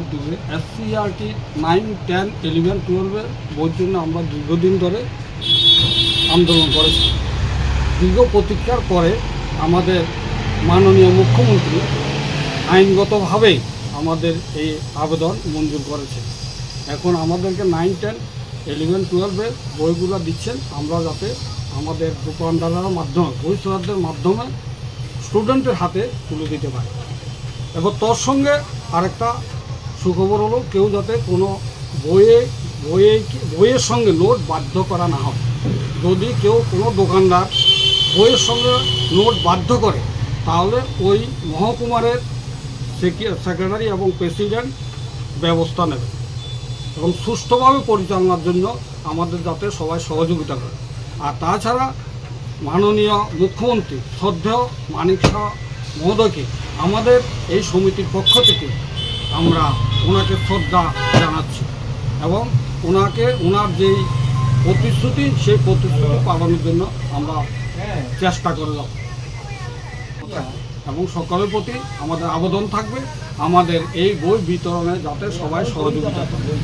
উদ্যোগে SCERT 9, 10, 11, 12 বইয়ের জন্য আমরা দীর্ঘদিন ধরে আন্দোলন করেছি। দীর্ঘ প্রতীক্ষার পরে আমাদের মাননীয় মুখ্যমন্ত্রী আইনগতভাবেই আমাদের এই আবেদন মঞ্জুর করেছে। এখন আমাদেরকে 9, 10, 11, 12 বইগুলো দিচ্ছেন, আমরা যাতে আমাদের দোকানদারের মাধ্যমে বইসরাদের মাধ্যমে স্টুডেন্টের হাতে তুলে দিতে পারে। এবং তোর সঙ্গে আরেকটা সুখবর হলো, কেউ যাতে কোনো বইয়ের সঙ্গে নোট বাধ্য করা না হয়। যদি কেউ কোনো দোকানদার বইয়ের সঙ্গে নোট বাধ্য করে, তাহলে ওই মহকুমারের সেক্রেটারি এবং প্রেসিডেন্ট ব্যবস্থা নেবে এবং সুষ্ঠুভাবে পরিচালনার জন্য আমাদের যাতে সবাই সহযোগিতা করে। আর তাছাড়া মাননীয় মুখ্যমন্ত্রী শ্রদ্ধেয় মানিক শাহ মহোদয়কে আমাদের এই সমিতির পক্ষ থেকে আমরা ওনাকে শ্রদ্ধা জানাচ্ছি এবং ওনার যেই প্রতিশ্রুতি, সেই প্রতিশ্রুতি পালনের জন্য আমরা চেষ্টা করে যাব। এবং সকলের প্রতি আমাদের আবেদন থাকবে আমাদের এই বই বিতরণে যাতে সবাই সহযোগিতা করে।